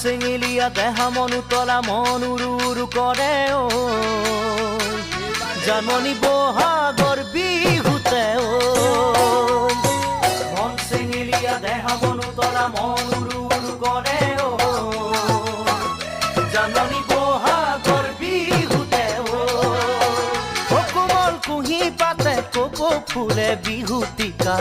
চেঙেলীয়া দেহা মন উতলা মন উৰু উৰু কৰে ঐ জাননী বহাগৰ বিহুতে ঐ মন চেঙেলীয়া দেহা মন উতলা মন উৰু উৰু কৰে ঐ জাননী বহাগৰ বিহুতে ঐ কোমল কুঁহি পাতে কপৌ ফুলে বিহুতিকা